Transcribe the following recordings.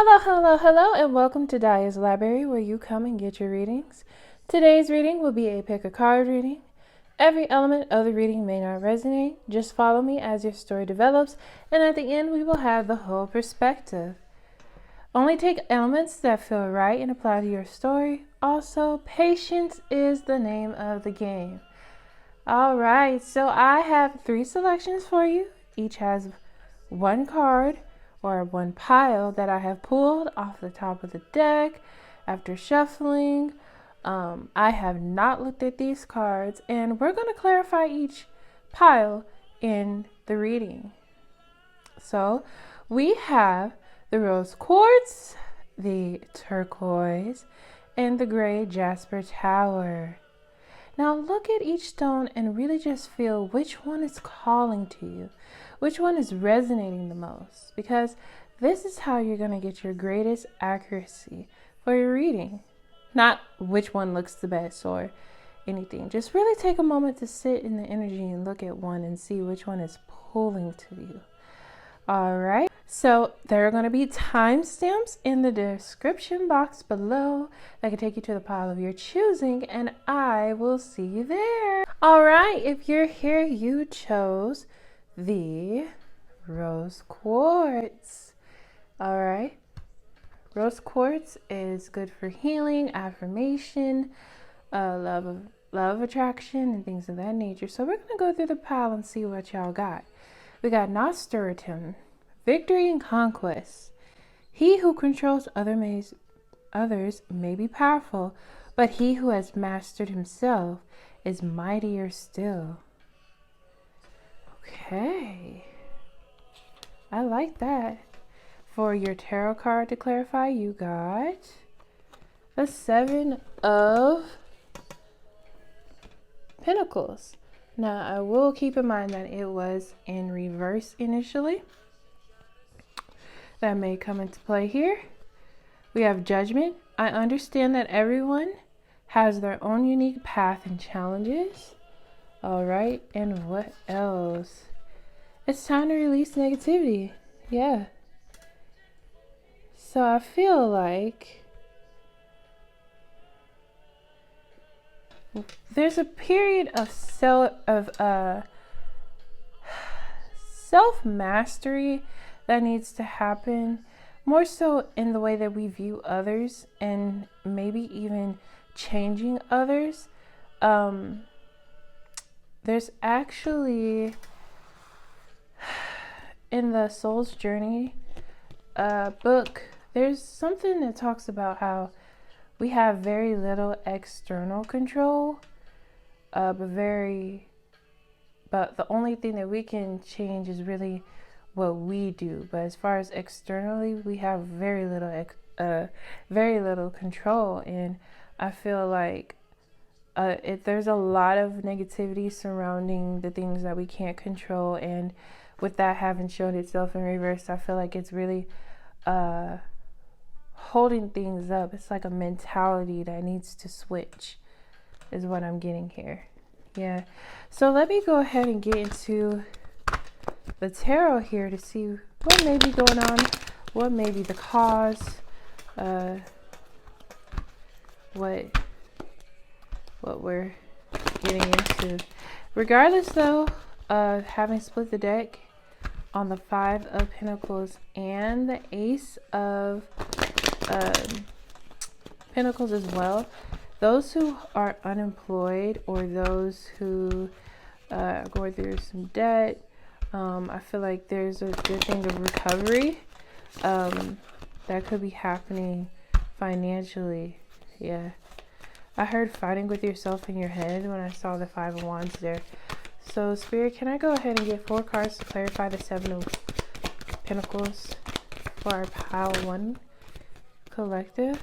Hello, and welcome to Dailia's Library, where you come and get your readings. Today's reading will be a pick a card reading. Every element of the reading may not resonate. Just follow me as your story develops, and at the end we will have the whole perspective. Only take elements that feel right and apply to your story. Also, patience is the name of the game. Alright, so I have 3 selections for you. Each has one card or one pile that I have pulled off the top of the deck after shuffling. I have not looked at these cards, and we're going to clarify each pile in the reading. So we have the rose quartz, the turquoise, and the gray Jasper tower. Now look at each stone and really just feel which one is calling to you, which one is resonating the most, because this is how you're going to get your greatest accuracy for your reading. Not which one looks the best or anything. Just really take a moment to sit in the energy and look at one and see which one is pulling to you. All right. So there are going to be timestamps in the description box below that can take you to the pile of your choosing, and I will see you there. All right. If you're here, you chose the rose quartz. All right. Rose quartz is good for healing, affirmation, love, attraction, and things of that nature. So we're going to go through the pile and see what y'all got. We got Nosturitum, victory and conquest. He who controls others may be powerful, but he who has mastered himself is mightier still. Okay. I like that. For your tarot card to clarify, you got the 7 of Pentacles. Now, I will keep in mind that it was in reverse initially. That may come into play here. We have Judgment. I understand that everyone has their own unique path and challenges. All right, and what else? It's time to release negativity. Yeah. So I feel like there's a period of self-mastery that needs to happen, more so in the way that we view others and maybe even changing others. There's actually, in the Soul's Journey book, there's something that talks about how we have very little external control, but the only thing that we can change is really what we do. But as far as externally, we have very little control, and I feel like there's a lot of negativity surrounding the things that we can't control, and with that having shown itself in reverse, I feel like it's really holding things up. It's like a mentality that needs to switch, is what I'm getting here. Yeah. So let me go ahead and get into the tarot here to see what may be going on, what may be the cause, what we're getting into. Regardless though, having split the deck on the 5 of Pentacles and the Ace of Pentacles as well, those who are unemployed or those who are going through some debt, I feel like there's a good thing of recovery that could be happening financially. Yeah. I heard fighting with yourself in your head when I saw the 5 of Wands there. So, Spirit, can I go ahead and get 4 cards to clarify the 7 of Pentacles for our pile 1 collective?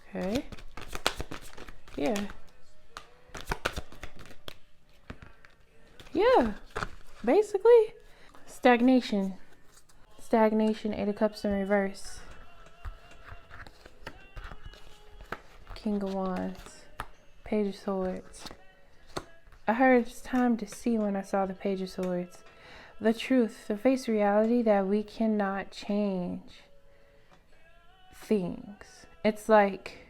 Okay. Yeah. Yeah. Basically, stagnation. 8 of Cups in reverse. King of Wands. Page of Swords. I heard it's time to see when I saw the Page of Swords. the truth, to face reality that we cannot change things. It's like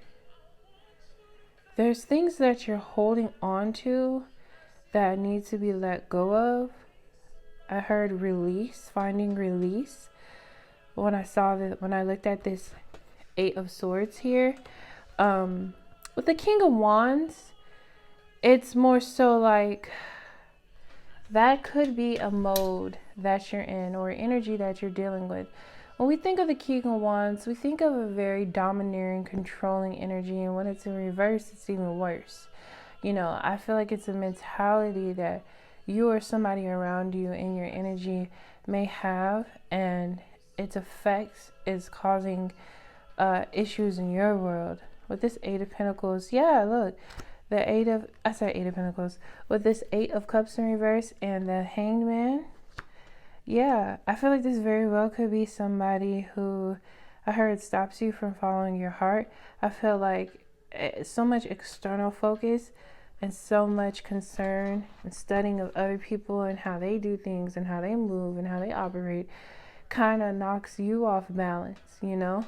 there's things that you're holding on to that need to be let go of. I heard release, finding release. When I looked at this Eight of Swords here, with the King of Wands, it's more so like that could be a mode that you're in or energy that you're dealing with. When we think of the King of Wands, we think of a very domineering, controlling energy, and when it's in reverse, it's even worse. You know, I feel like it's a mentality that you or somebody around you in your energy may have, and its effects is causing issues in your world. With this Eight of Pentacles, yeah, look, Eight of Pentacles, with this Eight of Cups in reverse and the Hanged Man. Yeah, I feel like this very well could be somebody who, I heard, stops you from following your heart. I feel like so much external focus and so much concern and studying of other people and how they do things and how they move and how they operate kind of knocks you off balance, you know?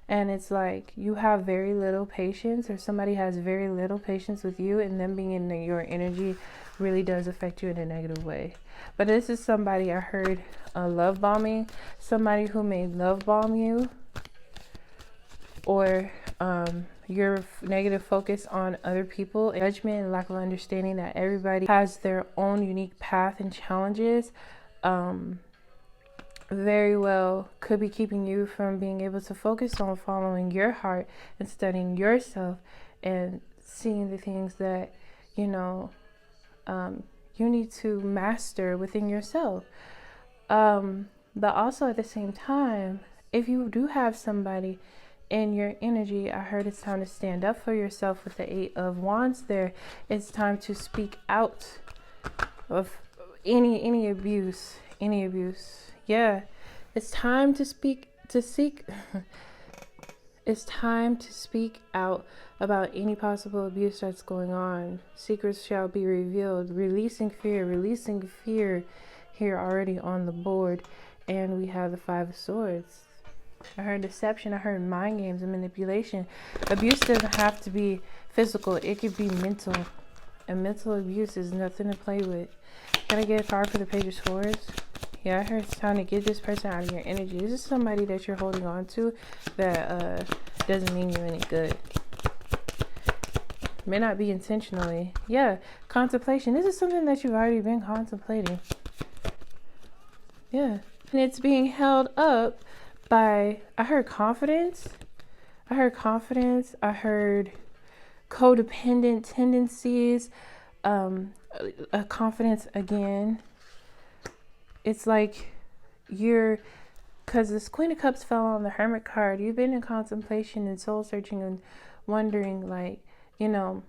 And it's like you have very little patience, or somebody has very little patience with you, and them being in your energy really does affect you in a negative way. But this is somebody, I heard, love bombing, somebody who may love bomb you, or your negative focus on other people, judgment and lack of understanding that everybody has their own unique path and challenges, very well could be keeping you from being able to focus on following your heart and studying yourself and seeing the things that, you know, you need to master within yourself. But also at the same time, if you do have somebody in your energy, I heard it's time to stand up for yourself with the Eight of Wands there. It's time to speak out of any abuse. Yeah, it's time to it's time to speak out about any possible abuse that's going on. Secrets shall be revealed. Releasing fear here already on the board. And we have the Five of Swords. I heard deception, I heard mind games and manipulation. Abuse doesn't have to be physical, it could be mental. And mental abuse is nothing to play with. Can I get a card for the Page of Swords? Yeah, I heard it's time to get this person out of your energy. This is somebody that you're holding on to that doesn't mean you any good. May not be intentionally. Yeah, contemplation. This is something that you've already been contemplating. Yeah. And it's being held up by, I heard confidence. I heard codependent tendencies, confidence again. It's like because this Queen of Cups fell on the Hermit card, you've been in contemplation and soul searching and wondering, like, you know,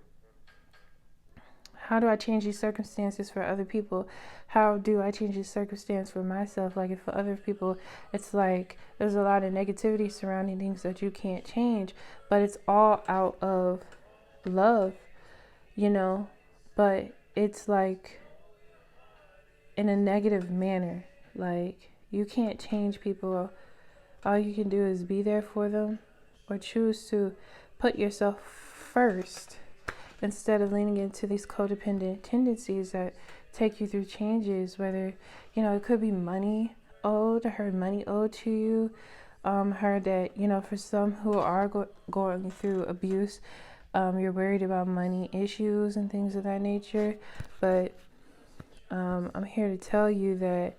how do I change these circumstances for other people? How do I change this circumstance for myself? Like, if for other people, it's like there's a lot of negativity surrounding things that you can't change, but it's all out of love, you know, but it's like in a negative manner. Like, you can't change people. All you can do is be there for them, or choose to put yourself first instead of leaning into these codependent tendencies that take you through changes. Whether, you know, it could be money owed. I heard money owed to you. Heard that, you know, for some who are going through abuse, you're worried about money issues and things of that nature. But I'm here to tell you that,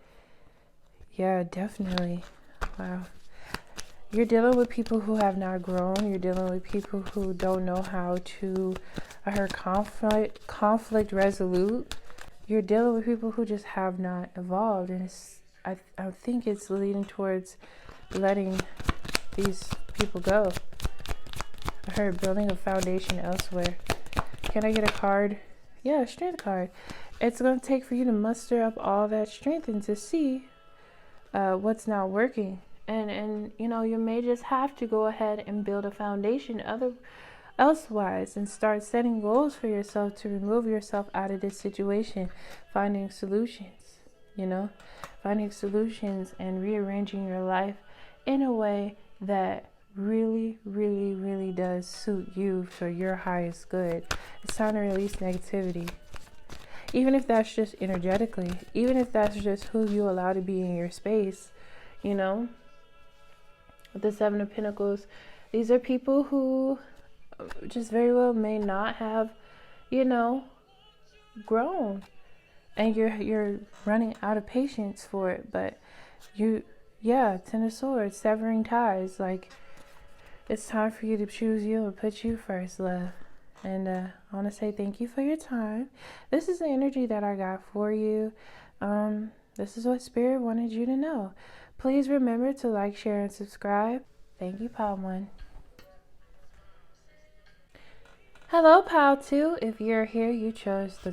yeah, definitely. Wow. You're dealing with people who have not grown. You're dealing with people who don't know how to, I heard, conflict resolute. You're dealing with people who just have not evolved. And I think it's leading towards letting these people go. I heard building a foundation elsewhere. Can I get a card? Yeah, a strength card. It's going to take for you to muster up all that strength and to see what's not working. And you know, you may just have to go ahead and build a foundation elsewise and start setting goals for yourself to remove yourself out of this situation, finding solutions. finding solutions and rearranging your life in a way that really, really, really does suit you for your highest good. It's time to release negativity. Even if that's just energetically, even if that's just who you allow to be in your space, with the Seven of Pentacles, these are people who just very well may not have, grown. And you're running out of patience for it, but Ten of Swords, severing ties. Like, it's time for you to choose you and put you first, love. And I want to say thank you for your time. This is the energy that I got for you. This is what Spirit wanted you to know. Please remember to like, share, and subscribe. Thank you, Pile 1. Hello, Pile 2. If you're here, you chose the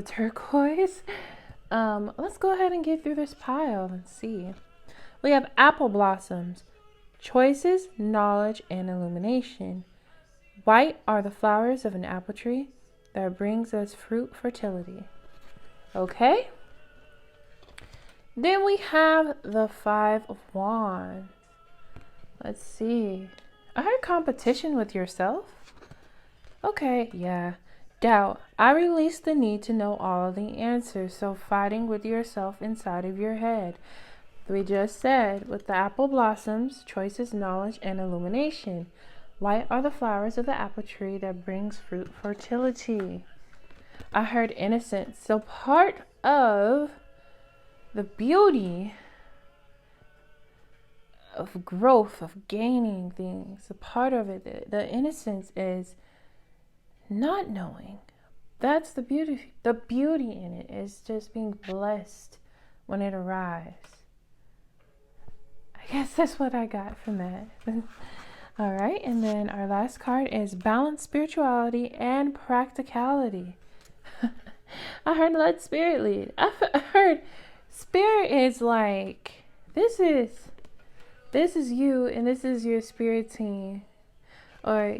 turquoise. Let's go ahead and get through this pile and see. We have apple blossoms, choices, knowledge, and illumination. White are the flowers of an apple tree that brings us fruit fertility. Okay. Then we have the Five of Wands. Let's see. I heard competition with yourself. Okay, yeah. Doubt. I release the need to know all of the answers. So fighting with yourself inside of your head. We just said with the apple blossoms, choices, knowledge, and illumination. White are the flowers of the apple tree that brings fruit fertility. I heard innocence. So part of the beauty of growth, of gaining things, a part of it, the innocence is not knowing. That's the beauty. The beauty in it is just being blessed when it arrives. I guess that's what I got from that. All right, and then our last card is balance, spirituality, and practicality. I heard let Spirit lead. I heard Spirit is like, this is you, and this is your spirit team, or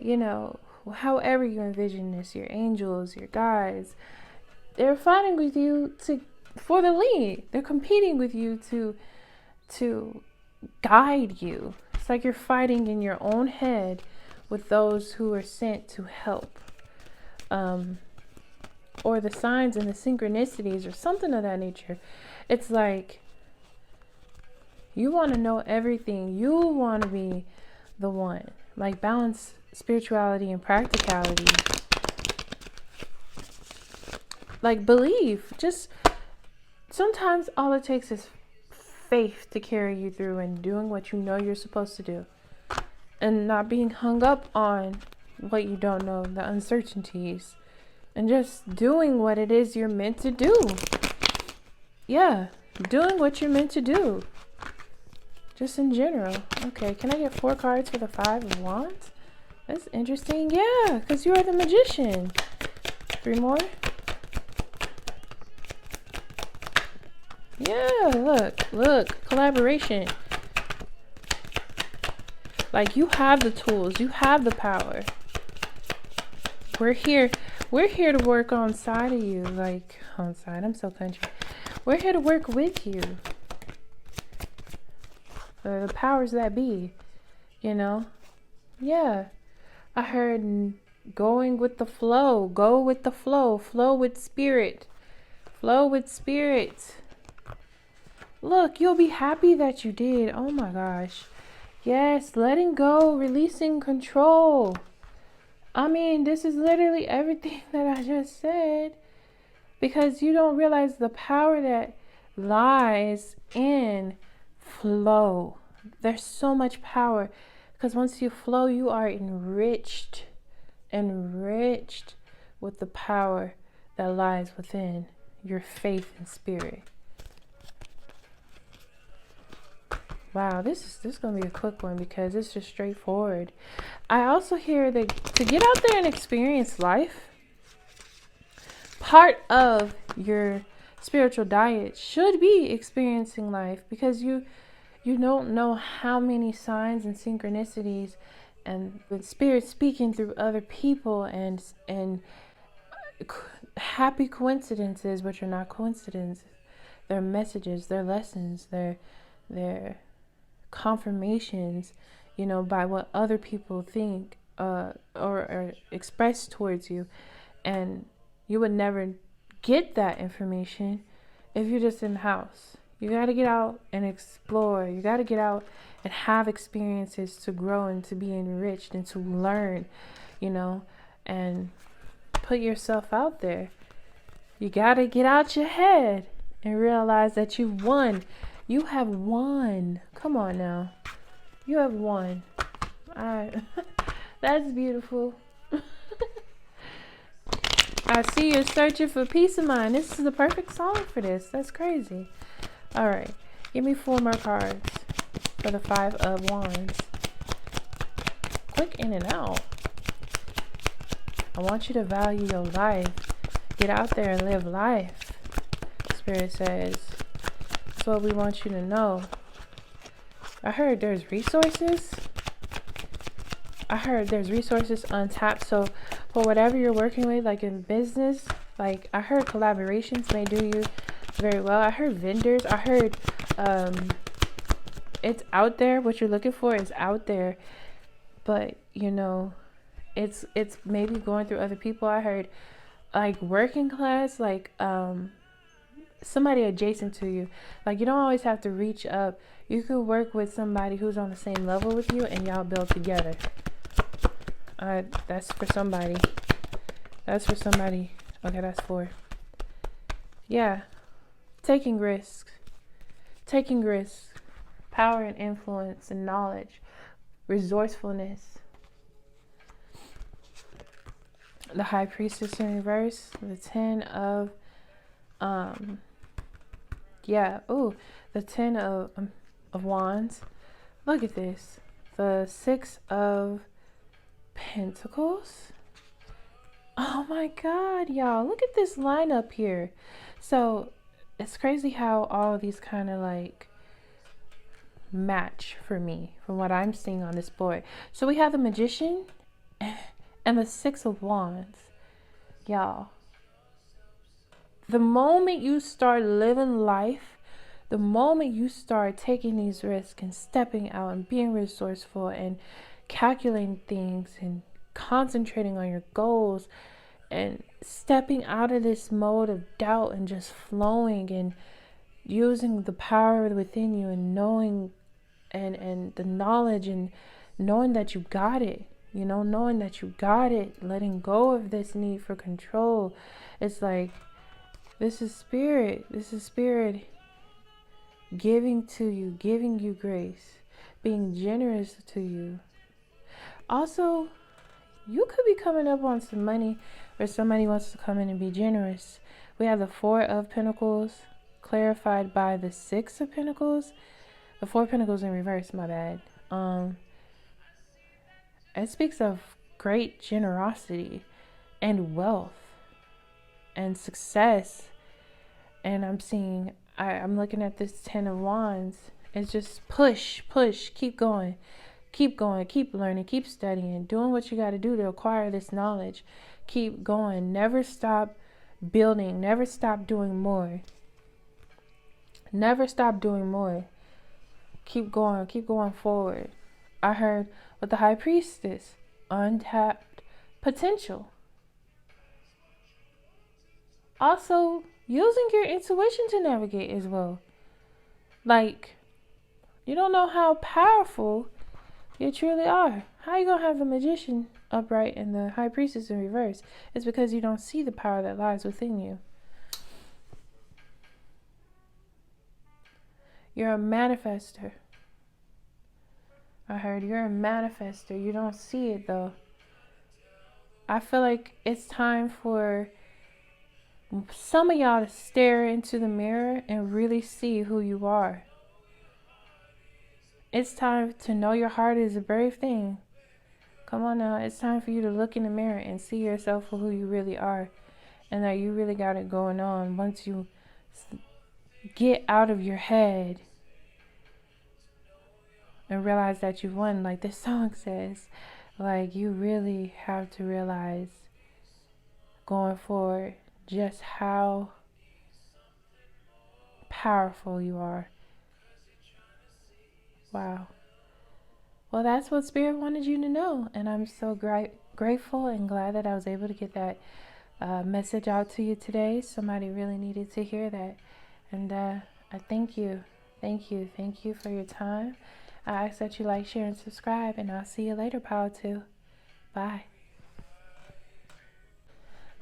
however you envision this, your angels, your guides. They're fighting with you for the lead. They're competing with you to guide you. It's like you're fighting in your own head with those who are sent to help. Or the signs and the synchronicities or something of that nature. It's like you want to know everything. You want to be the one. Like balance, spirituality, and practicality. Like believe. Just sometimes all it takes is faith to carry you through and doing what you know you're supposed to do. And not being hung up on what you don't know, the uncertainties. And just doing what it is you're meant to do. Yeah, doing what you're meant to do. Just in general. Okay, can I get 4 cards for the Five of Wands? That's interesting. Yeah, because you are the Magician. 3 more. Yeah, look. Collaboration. Like, you have the tools. You have the power. We're here to work on side of you. Like, on side. I'm so country. We're here to work with you. The powers that be. Yeah. I heard going with the flow. Go with the flow. Flow with spirit. Flow with spirit. Look, you'll be happy that you did. Oh my gosh. Yes, letting go, releasing control. I mean, this is literally everything that I just said. Because you don't realize the power that lies in flow. There's so much power. Because once you flow, you are enriched with the power that lies within your faith and spirit. Wow, this is going to be a quick one because it's just straightforward. I also hear that to get out there and experience life, part of your spiritual diet should be experiencing life, because you don't know how many signs and synchronicities and with spirit speaking through other people and happy coincidences, which are not coincidences, their messages, their lessons, their confirmations, by what other people think or express towards you. And you would never get that information if you're just in the house. You got to get out and explore. You got to get out and have experiences to grow and to be enriched and to learn, and put yourself out there. You got to get out your head and realize that you've won. You have won. Come on now. You have won. That's beautiful. I see you're searching for peace of mind. This is the perfect song for this. That's crazy. All right. Give me 4 more cards for the 5 of Wands. Quick in and out. I want you to value your life. Get out there and live life. Spirit says. That's what we want you to know. I heard there's resources. I heard there's resources untapped. So for whatever you're working with, like in business, like I heard collaborations may do you very well. I heard vendors. I heard it's out there. What you're looking for is out there. But, it's maybe going through other people. I heard like working class, like somebody adjacent to you. Like you don't always have to reach up. You could work with somebody who's on the same level with you and y'all build together. That's for somebody. That's for somebody. Okay, that's 4. Yeah. Taking risks. Taking risks. Power and influence and knowledge. Resourcefulness. The High Priestess in reverse. The 10 of the 10 of Wands. Look at this. The 6 of Pentacles. Oh my God, y'all. Look at this lineup here. So it's crazy how all of these kind of like match for me from what I'm seeing on this board. So we have the Magician and the 6 of Wands. Y'all. The moment you start living life, the moment you start taking these risks and stepping out and being resourceful and calculating things and concentrating on your goals and stepping out of this mode of doubt and just flowing and using the power within you and knowing and the knowledge and knowing that you got it, knowing that you got it, letting go of this need for control. It's like, this is spirit giving to you, giving you grace, being generous to you. Also, you could be coming up on some money or somebody wants to come in and be generous. We have the 4 of Pentacles clarified by the 6 of Pentacles. The 4 of Pentacles in reverse, my bad. It speaks of great generosity and wealth and success. And I'm looking at this 10 of Wands. It's just push, keep going. Keep learning, keep studying, doing what you got to do to acquire this knowledge. Keep going. Never stop building. Never stop doing more. Never stop doing more. Keep going forward. I heard with the High Priestess, untapped potential. Also, using your intuition to navigate as well. Like, you don't know how powerful you truly are. How you gonna have the Magician upright and the High Priestess in reverse? It's because you don't see the power that lies within you. You're a manifester. I heard you're a manifester. You don't see it though. I feel like it's time for some of y'all to stare into the mirror and really see who you are. It's time to know your heart is a brave thing. Come on now. It's time for you to look in the mirror and see yourself for who you really are. And that you really got it going on once you get out of your head and realize that you've won. Like this song says, like you really have to realize going forward just how powerful you are. Wow. Well, that's what Spirit wanted you to know. And I'm so grateful and glad that I was able to get that message out to you today. Somebody really needed to hear that. And I thank you. Thank you. Thank you for your time. I ask that you like, share, and subscribe. And I'll see you later, Power 2. Bye.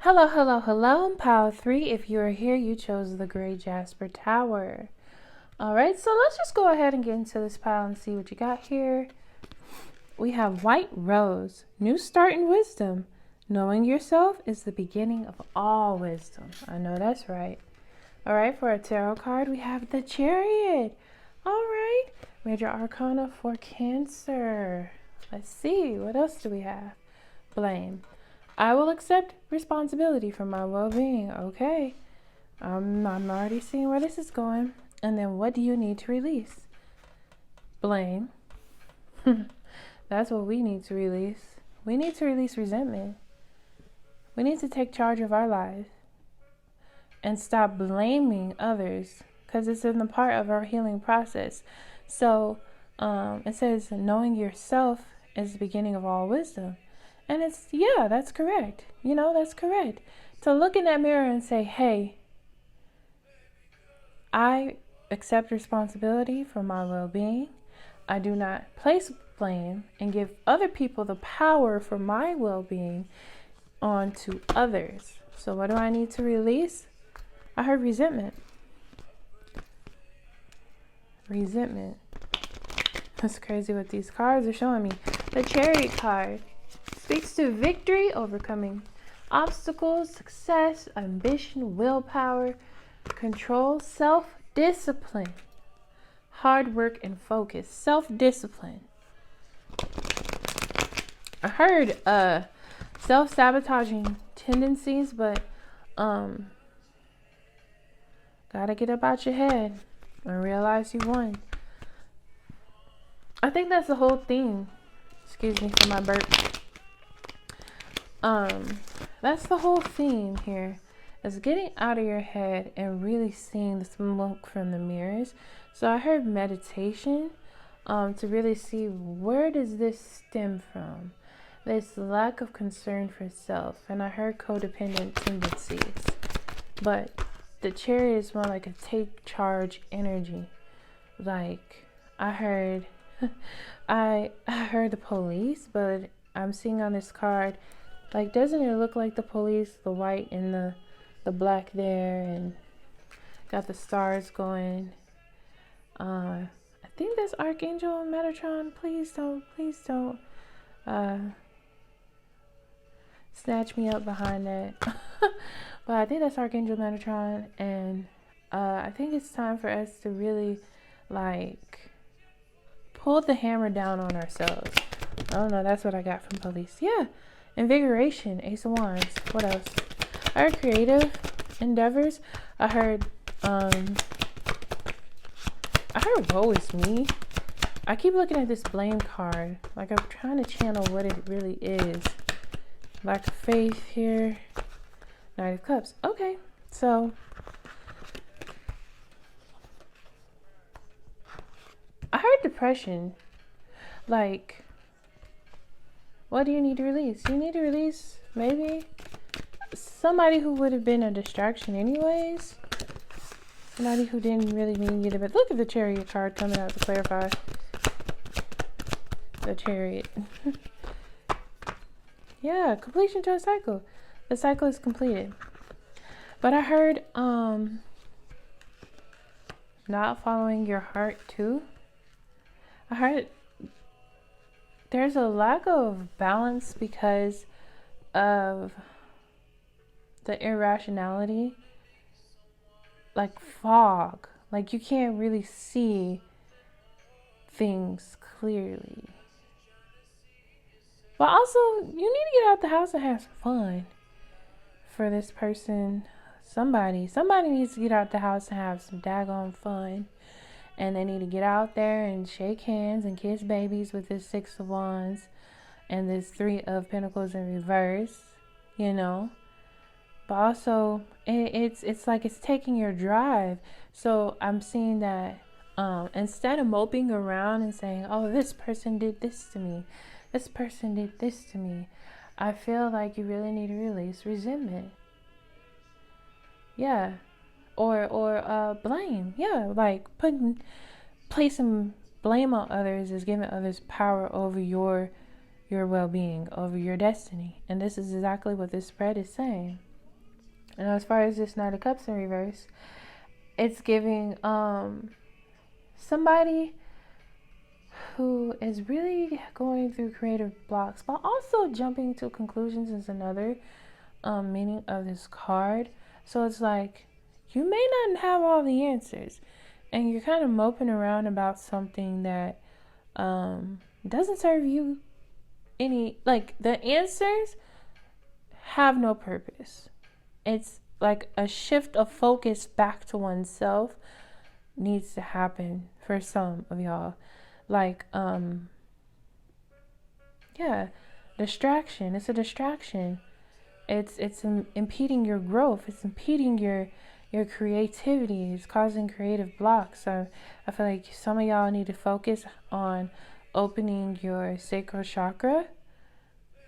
Hello, hello, hello. I'm Power 3. If you are here, you chose the gray Jasper Tower. Alright, so let's just go ahead and get into this pile and see what you got here. We have White Rose, new start in wisdom. Knowing yourself is the beginning of all wisdom. I know that's right. Alright, for a tarot card, we have the Chariot. Alright, major arcana for Cancer. Let's see, what else do we have? Blame. I will accept responsibility for my well-being. Okay, I'm already seeing where this is going. And then what do you need to release? Blame. That's what we need to release. We need to release resentment. We need to take charge of our lives and stop blaming others, because it's in the part of our healing process. So it says knowing yourself is the beginning of all wisdom. And it's, yeah, that's correct. You know, that's correct. To look in that mirror and say, hey, I accept responsibility for my well-being. I do not place blame and give other people the power for my well-being onto others. So what do I need to release? I heard resentment. Resentment. That's crazy what these cards are showing me. The Chariot card speaks to victory, overcoming obstacles, success, ambition, willpower, control, self-discipline, hard work, and focus. Self-discipline. I heard self-sabotaging tendencies, but gotta get up out your head and realize you won. I think that's the whole theme. Excuse me for my burp. That's the whole theme here, is getting out of your head and really seeing the smoke from the mirrors. So I heard meditation, to really see, where does this stem from? This lack of concern for self. And I heard codependent tendencies. But the Chariot is more like a take charge energy. Like, I heard I heard the police, but I'm seeing on this card, like, doesn't it look like the police, the white and the black there, and got the stars going. I think that's Archangel Metatron. Please don't snatch me up behind that. But I think that's Archangel Metatron, and I think it's time for us to really, like, pull the hammer down on ourselves. I don't know, that's what I got from police. Yeah. Invigoration, Ace of Wands. What else? I heard creative endeavors. I heard woe is me. I keep looking at this blame card. Like, I'm trying to channel what it really is. Lack of faith here. Knight of Cups. Okay. So I heard depression. Like, what do you need to release? You need to release maybe somebody who would have been a distraction anyways. Somebody who didn't really mean you to, but look at the Chariot card coming out to clarify. The Chariot. Yeah, completion to a cycle. The cycle is completed. But I heard not following your heart too. I heard there's a lack of balance because of the irrationality. Like fog. Like, you can't really see things clearly. But also, you need to get out the house and have some fun. For this person, somebody needs to get out the house and have some daggone fun. And they need to get out there and shake hands and kiss babies with this Six of Wands and this Three of Pentacles in reverse, you know. but also it's like it's taking your drive. So I'm seeing that instead of moping around and saying, oh, this person did this to me, this person did this to me, I feel like you really need to release resentment. Yeah. Or blame. Yeah, like placing blame on others is giving others power over your well-being, over your destiny. And this is exactly what this spread is saying. And as far as this Knight of Cups in reverse, it's giving somebody who is really going through creative blocks, but also jumping to conclusions is another meaning of this card. So it's like you may not have all the answers, and you're kind of moping around about something that doesn't serve you any. Like, the answers have no purpose. It's like a shift of focus back to oneself needs to happen for some of y'all. Like, yeah, distraction. It's a distraction. It's impeding your growth. It's impeding your creativity. It's causing creative blocks. So I feel like some of y'all need to focus on opening your sacral chakra,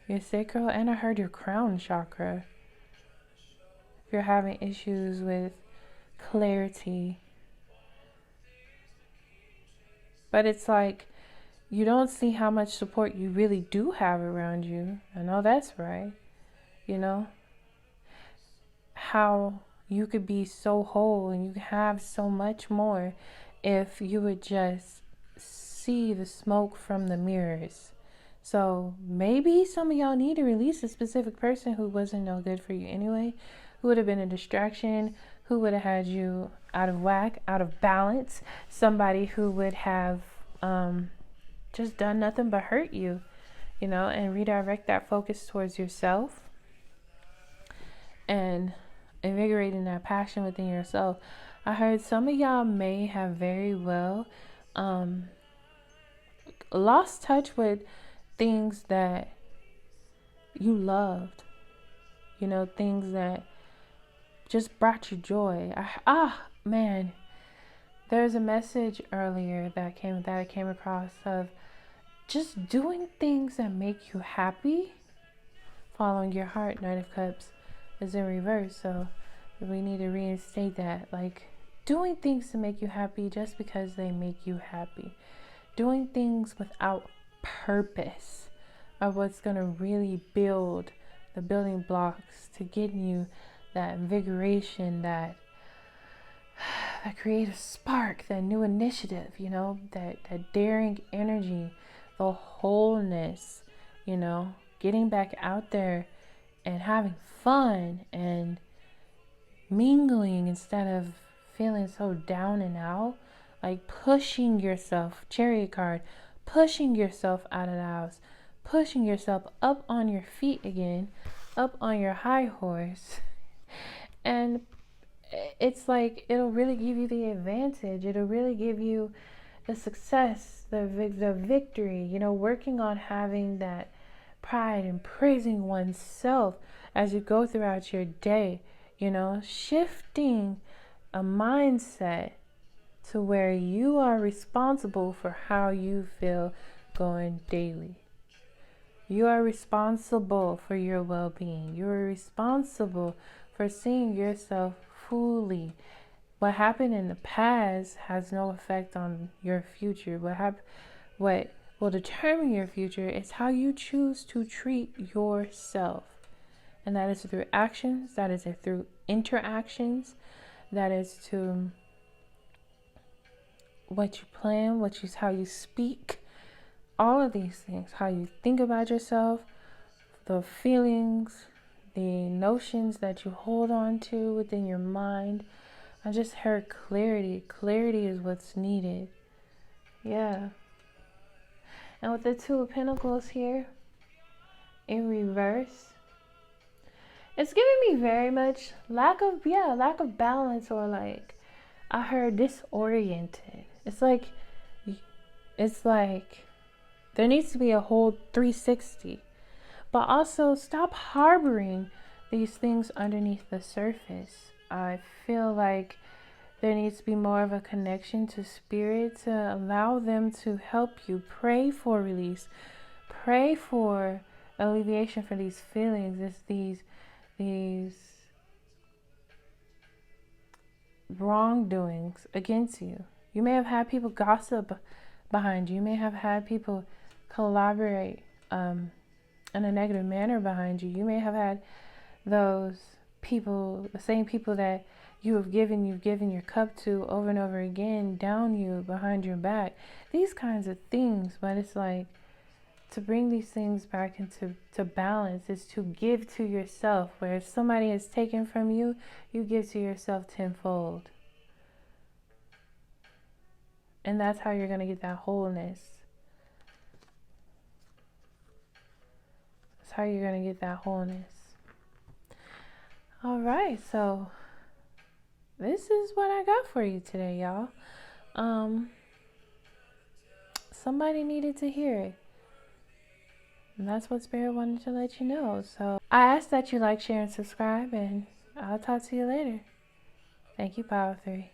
your sacral, and I heard your crown chakra. If you're having issues with clarity, but it's like you don't see how much support you really do have around you. I know that's right. You know, how you could be so whole and you could have so much more if you would just see the smoke from the mirrors. So maybe some of y'all need to release a specific person who wasn't no good for you anyway, who would have been a distraction, who would have had you out of whack, out of balance, somebody who would have just done nothing but hurt you, you know, and redirect that focus towards yourself and invigorating that passion within yourself. I heard some of y'all may have very well lost touch with things that you loved, you know, things that just brought you joy. Man, there's a message earlier that I came across of just doing things that make you happy, following your heart. Knight of Cups is in reverse, so we need to reinstate that. Like, doing things to make you happy just because they make you happy. Doing things without purpose are what's going to really build the building blocks to getting you that invigoration, that creative spark, that new initiative, you know, that daring energy, the wholeness, you know, getting back out there and having fun and mingling instead of feeling so down and out. Like pushing yourself, Chariot card, pushing yourself out of the house, pushing yourself up on your feet again, up on your high horse. And it's like, it'll really give you the advantage. It'll really give you the success, the victory, you know, working on having that pride and praising oneself as you go throughout your day, you know, shifting a mindset to where you are responsible for how you feel going daily. You are responsible for your well-being. You are responsible for seeing yourself fully. What happened in the past has no effect on your future. What will determine your future is how you choose to treat yourself. And that is through actions, that is through interactions, that is to what you plan, how you speak, all of these things, how you think about yourself, the feelings, the notions that you hold on to within your mind. I just heard clarity. Clarity is what's needed. Yeah. And with the Two of Pentacles here in reverse, it's giving me very much lack of balance, or like I heard disoriented. It's like there needs to be a whole 360. But also stop harboring these things underneath the surface. I feel like there needs to be more of a connection to spirit to allow them to help you. Pray for release. Pray for alleviation for these feelings. It's these wrongdoings against you. You may have had people gossip behind you. You may have had people collaborate in a negative manner behind you. You may have had those people, the same people that you've given your cup to over and over again, down you behind your back. These kinds of things. But it's like, to bring these things back into balance is to give to yourself. Where if somebody has taken from you, you give to yourself tenfold. And that's how you're going to get that wholeness. That's how you're going to get that wholeness. All right, so this is what I got for you today, y'all. Somebody needed to hear it. And that's what Spirit wanted to let you know. So I ask that you like, share, and subscribe, and I'll talk to you later. Thank you, Power 3.